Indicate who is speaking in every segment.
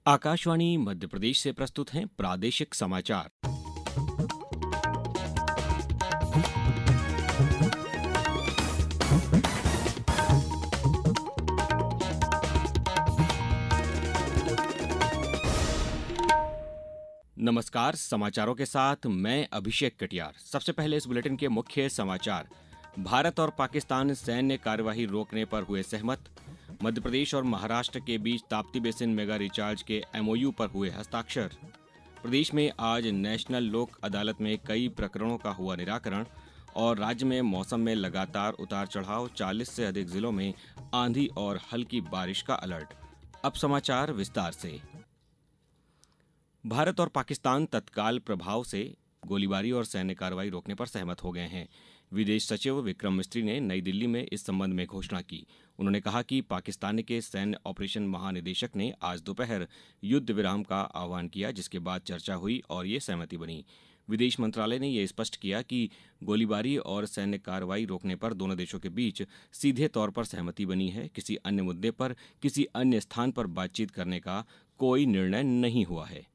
Speaker 1: आकाशवाणी मध्य प्रदेश से प्रस्तुत हैं प्रादेशिक समाचार। नमस्कार, समाचारों के साथ मैं अभिषेक कटियार। सबसे पहले इस बुलेटिन के मुख्य समाचार। भारत और पाकिस्तान सैन्य कार्यवाही रोकने पर हुए सहमत। मध्य प्रदेश और महाराष्ट्र के बीच ताप्ती बेसिन मेगा रिचार्ज के एमओयू पर हुए हस्ताक्षर। प्रदेश में आज नेशनल लोक अदालत में कई प्रकरणों का हुआ निराकरण और राज्य में मौसम में लगातार उतार चढ़ाव, 40 से अधिक जिलों में आंधी और हल्की बारिश का अलर्ट। अब समाचार विस्तार से। भारत और पाकिस्तान तत्काल प्रभाव से गोलीबारी और सैन्य कार्रवाई रोकने पर सहमत हो गए हैं। विदेश सचिव विक्रम मिस्री ने नई दिल्ली में इस संबंध में घोषणा की। उन्होंने कहा कि पाकिस्तान के सैन्य ऑपरेशन महानिदेशक ने आज दोपहर युद्ध विराम का आह्वान किया, जिसके बाद चर्चा हुई और ये सहमति बनी। विदेश मंत्रालय ने यह स्पष्ट किया कि गोलीबारी और सैन्य कार्रवाई रोकने पर दोनों देशों के बीच सीधे तौर पर सहमति बनी है। किसी अन्य मुद्दे पर किसी अन्य स्थान पर बातचीत करने का कोई निर्णय नहीं हुआ है।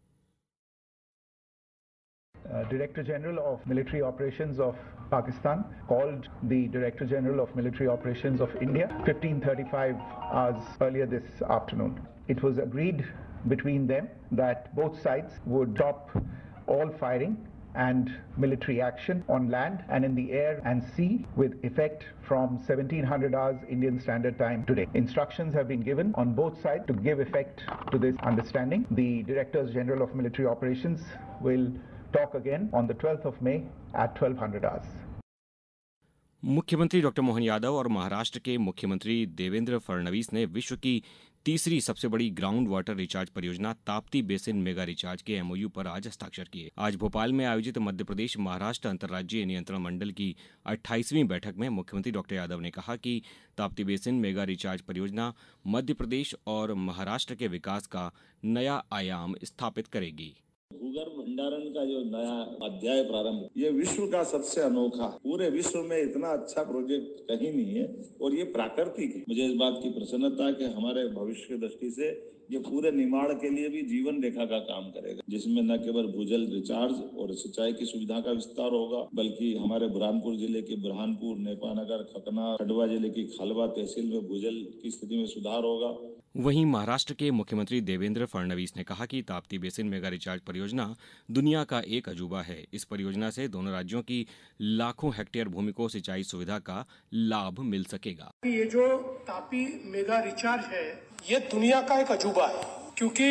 Speaker 2: Director General of Military Operations of Pakistan called the Director General of Military Operations of India 15:35 hours earlier this afternoon. It was agreed between them that both sides would stop all firing and military action on land and in the air and sea with effect from 1700 hours Indian Standard Time today. Instructions have been given on both sides to give effect to this understanding. The Directors General of Military Operations will talk again on the 12th of May at 1200 hours.
Speaker 1: मुख्यमंत्री doctor Mohan Yadav और महाराष्ट्र के मुख्यमंत्री देवेंद्र फडणवीस ने विश्व की तीसरी सबसे बड़ी ग्राउंड वाटर रिचार्ज परियोजना ताप्ती बेसिन मेगा रिचार्ज के एमओयू पर आज हस्ताक्षर किए। आज भोपाल में आयोजित मध्य प्रदेश महाराष्ट्र अंतर्राज्यीय नियंत्रण मंडल की 28वीं बैठक में मुख्यमंत्री डॉक्टर यादव ने कहा कि ताप्ती बेसिन मेगा रिचार्ज परियोजना मध्य प्रदेश और महाराष्ट्र के विकास का नया आयाम स्थापित करेगी।
Speaker 3: भूगर्भ भंडारण का जो नया अध्याय प्रारंभ, ये विश्व का सबसे अनोखा, पूरे विश्व में इतना अच्छा प्रोजेक्ट कहीं नहीं है और ये प्राकृतिक है। मुझे इस बात की प्रसन्नता है कि हमारे भविष्य की दृष्टि से ये पूरे निर्माण के लिए भी जीवन रेखा का काम करेगा, जिसमें न केवल भूजल रिचार्ज और सिंचाई की सुविधा का विस्तार होगा, बल्कि हमारे बुरहानपुर जिले के बुरहानपुर, नेपानगर, खतना, खंडवा जिले की खालवा तहसील में भूजल की स्थिति में सुधार होगा।
Speaker 1: वहीं महाराष्ट्र के मुख्यमंत्री देवेंद्र फडणवीस ने कहा कि ताप्ती बेसिन मेगा रिचार्ज परियोजना दुनिया का एक अजूबा है। इस परियोजना से दोनों राज्यों की लाखों हेक्टेयर भूमि को सिंचाई सुविधा का लाभ मिल सकेगा।
Speaker 4: ये जो ताप्ती मेगा रिचार्ज है, ये दुनिया का एक अजूबा है, क्योंकि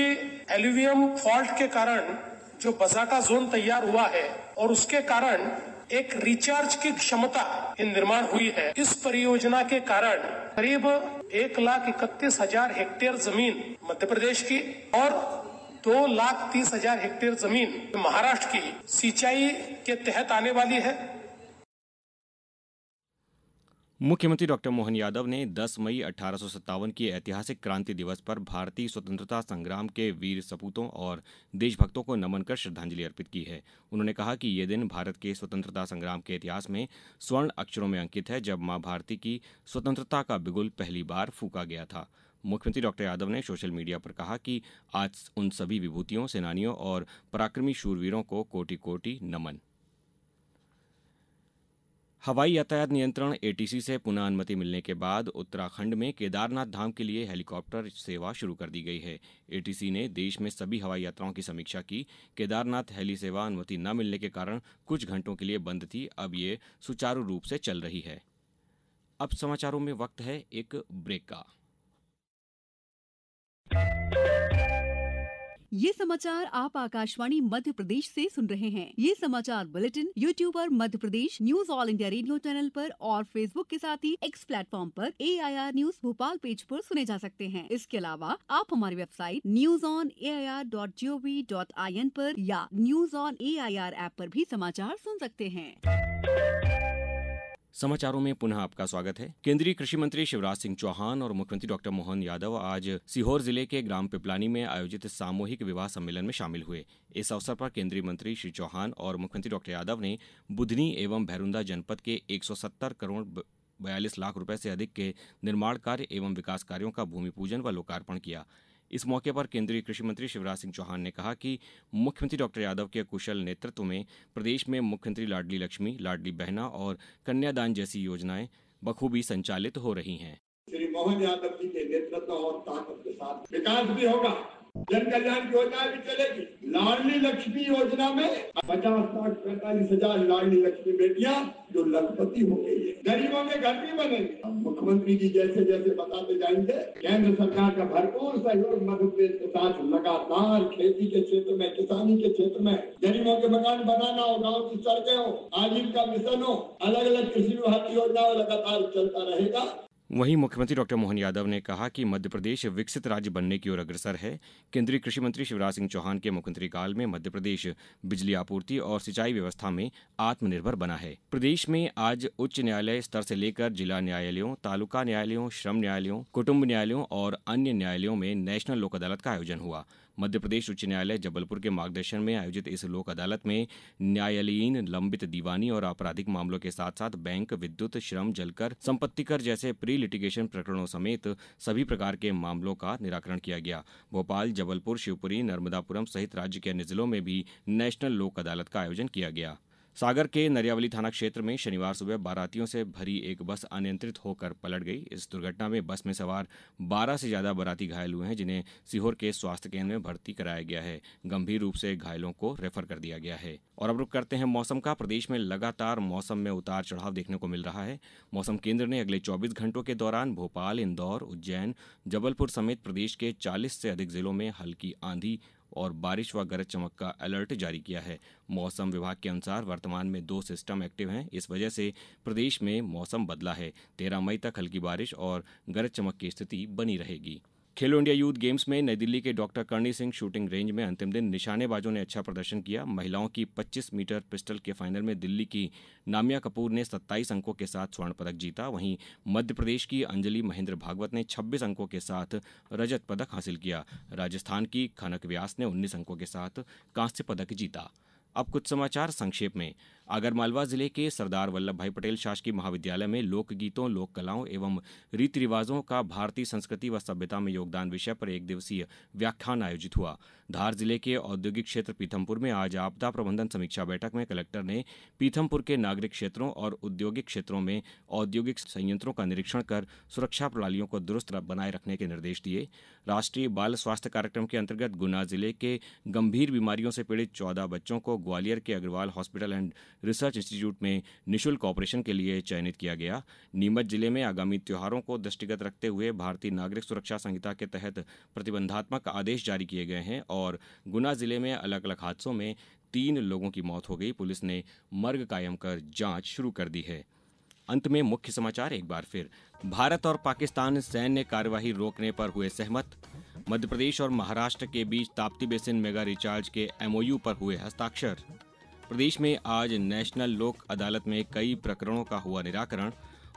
Speaker 4: एल्यूवियम फॉल्ट के कारण जो बसाका जोन तैयार हुआ है और उसके कारण एक रिचार्ज की क्षमता निर्माण हुई है। इस परियोजना के कारण करीब 1,31,000 हेक्टेयर जमीन मध्य प्रदेश की और 2,30,000 हेक्टेयर जमीन महाराष्ट्र की सिंचाई के तहत आने वाली है।
Speaker 1: मुख्यमंत्री डॉक्टर मोहन यादव ने 10 मई 1857 की ऐतिहासिक क्रांति दिवस पर भारतीय स्वतंत्रता संग्राम के वीर सपूतों और देशभक्तों को नमन कर श्रद्धांजलि अर्पित की है। उन्होंने कहा कि ये दिन भारत के स्वतंत्रता संग्राम के इतिहास में स्वर्ण अक्षरों में अंकित है, जब मां भारती की स्वतंत्रता का बिगुल पहली बार फूंका गया था। मुख्यमंत्री डॉक्टर यादव ने सोशल मीडिया पर कहा कि आज उन सभी विभूतियों, सेनानियों और पराक्रमी शूरवीरों को कोटि कोटि नमन। हवाई यातायात नियंत्रण एटीसी से पुनः अनुमति मिलने के बाद उत्तराखंड में केदारनाथ धाम के लिए हेलीकॉप्टर सेवा शुरू कर दी गई है। एटीसी ने देश में सभी हवाई यात्राओं की समीक्षा की। केदारनाथ हेली सेवा अनुमति न मिलने के कारण कुछ घंटों के लिए बंद थी, अब ये सुचारू रूप से चल रही है। अब समाचारों में वक्त है एक ब्रेक का।
Speaker 5: ये समाचार आप आकाशवाणी मध्य प्रदेश से सुन रहे हैं। ये समाचार बुलेटिन यूट्यूब पर Madhya Pradesh news All India Radio channel पर और फेसबुक के साथ ही एक्स प्लेटफॉर्म पर AIR न्यूज भोपाल पेज पर सुने जा सकते हैं। इसके अलावा आप हमारी वेबसाइट newsonair.gov.in पर या न्यूज ऑन AIR ऐप पर भी समाचार सुन सकते हैं।
Speaker 1: समाचारों में पुनः आपका स्वागत है। केंद्रीय कृषि मंत्री शिवराज सिंह चौहान और मुख्यमंत्री डॉक्टर मोहन यादव आज सीहोर जिले के ग्राम पिपलानी में आयोजित सामूहिक विवाह सम्मेलन में शामिल हुए। इस अवसर पर केंद्रीय मंत्री श्री चौहान और मुख्यमंत्री डॉक्टर यादव ने बुधनी एवं भैरुंदा जनपद के 170 करोड़ 42 लाख रुपए से अधिक के निर्माण कार्य एवं विकास कार्यों का भूमि पूजन व लोकार्पण किया। इस मौके पर केंद्रीय कृषि मंत्री शिवराज सिंह चौहान ने कहा कि मुख्यमंत्री डॉक्टर यादव के कुशल नेतृत्व में प्रदेश में मुख्यमंत्री लाडली लक्ष्मी, लाडली बहना और कन्यादान जैसी योजनाएं बखूबी संचालित हो रही हैं।
Speaker 6: श्री मोहन यादव जी के नेतृत्व और ताकत के साथ विकास भी होगा, जन कल्याण की योजना भी चलेगी। लाडली लक्ष्मी योजना में 50,45,000 लाडली लक्ष्मी बेटियां जो लखपति हो गई है, गरीबों के घर भी बनेंगे। मुख्यमंत्री जी जैसे जैसे बताते जाएंगे, केंद्र सरकार का भरपूर सहयोग मध्य प्रदेश के साथ लगातार खेती के क्षेत्र में, किसानी के क्षेत्र में, गरीबों के मकान बनाना हो, गाँव की सड़कें हो, आजीविका मिशन हो, अलग अलग कृषि विभाग की योजना लगातार चलता रहेगा।
Speaker 1: वहीं मुख्यमंत्री डॉक्टर मोहन यादव ने कहा कि मध्य प्रदेश विकसित राज्य बनने की ओर अग्रसर है। केंद्रीय कृषि मंत्री शिवराज सिंह चौहान के मुख्यमंत्री काल में मध्य प्रदेश बिजली आपूर्ति और सिंचाई व्यवस्था में आत्मनिर्भर बना है। प्रदेश में आज उच्च न्यायालय स्तर से लेकर जिला न्यायालयों, तालुका न्यायालयों, श्रम न्यायालयों, कुटुंब न्यायालयों और अन्य न्यायालयों में नेशनल लोक अदालत का आयोजन हुआ। मध्य प्रदेश उच्च न्यायालय जबलपुर के मार्गदर्शन में आयोजित इस लोक अदालत में न्यायालयीन, लंबित दीवानी और आपराधिक मामलों के साथ साथ बैंक, विद्युत, श्रम, जलकर, संपत्ति कर जैसे प्री लिटिगेशन प्रकरणों समेत सभी प्रकार के मामलों का निराकरण किया गया। भोपाल, जबलपुर, शिवपुरी, नर्मदापुरम सहित राज्य के अन्य जिलों में भी नेशनल लोक अदालत का आयोजन किया गया। सागर के नरियावली थाना क्षेत्र में शनिवार सुबह बारातियों से भरी एक बस अनियंत्रित होकर पलट गई। इस दुर्घटना में बस में सवार 12 से ज्यादा बाराती घायल हुए हैं, जिन्हें सीहोर के स्वास्थ्य केंद्र में भर्ती कराया गया है। गंभीर रूप से घायलों को रेफर कर दिया गया है। और अब रुक करते हैं मौसम का। प्रदेश में लगातार मौसम में उतार चढ़ाव देखने को मिल रहा है। मौसम केंद्र ने अगले 24 घंटों के दौरान भोपाल, इंदौर, उज्जैन, जबलपुर समेत प्रदेश के 40 से अधिक जिलों में हल्की आंधी और बारिश व गरज चमक का अलर्ट जारी किया है। मौसम विभाग के अनुसार वर्तमान में 2 सिस्टम एक्टिव हैं। इस वजह से प्रदेश में मौसम बदला है। 13 मई तक हल्की बारिश और गरज चमक की स्थिति बनी रहेगी। खेलो इंडिया यूथ गेम्स में नई दिल्ली के doctor Karni Singh shooting range में अंतिम दिन निशानेबाजों ने अच्छा प्रदर्शन किया। महिलाओं की 25 मीटर पिस्टल के फाइनल में दिल्ली की नामिया कपूर ने 27 अंकों के साथ स्वर्ण पदक जीता। वहीं मध्य प्रदेश की अंजलि महेंद्र भागवत ने 26 अंकों के साथ रजत पदक हासिल किया। राजस्थान की खनक व्यास ने 19 अंकों के साथ कांस्य पदक जीता। अब कुछ समाचार संक्षेप में। आगरमालवा जिले के सरदार वल्लभ भाई पटेल शासकीय महाविद्यालय में लोकगीतों, लोक कलाओं एवं रीति रिवाजों का भारतीय संस्कृति व सभ्यता में योगदान विषय पर एक दिवसीय व्याख्यान आयोजित हुआ। धार जिले के औद्योगिक क्षेत्र पीथमपुर में आज आपदा प्रबंधन समीक्षा बैठक में कलेक्टर ने पीथमपुर के नागरिक क्षेत्रों और औद्योगिक क्षेत्रों में औद्योगिक संयंत्रों का निरीक्षण कर सुरक्षा प्रणालियों को दुरुस्त बनाए रखने के निर्देश दिए। राष्ट्रीय बाल स्वास्थ्य कार्यक्रम के अंतर्गत गुना जिले के गंभीर बीमारियों से पीड़ित 14 बच्चों को ग्वालियर के Agarwal hospital and research institute में निःशुल्क ऑपरेशन के लिए चयनित किया गया। नीमच जिले में आगामी त्योहारों को दृष्टिगत रखते हुए भारतीय नागरिक सुरक्षा संहिता के तहत प्रतिबंधात्मक आदेश जारी किए गए हैं और गुना जिले में अलग अलग हादसों में 3 लोगों की मौत हो गई। पुलिस ने मर्ग कायम कर जांच शुरू कर दी है। अंत में मुख्य समाचार एक बार फिर। भारत और पाकिस्तान सैन्य कार्यवाही रोकने पर हुए सहमत। मध्य प्रदेश और महाराष्ट्र के बीच ताप्ती बेसिन मेगा रिचार्ज के MOU पर हुए हस्ताक्षर। प्रदेश में आज नेशनल लोक अदालत में कई प्रकरणों का हुआ निराकरण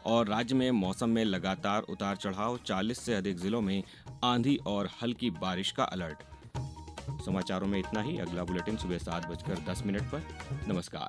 Speaker 1: और राज्य में मौसम में लगातार उतार चढ़ाव, 40 से अधिक जिलों में आंधी और हल्की बारिश का अलर्ट। समाचारों में इतना ही। अगला बुलेटिन सुबह 7:10 पर। नमस्कार।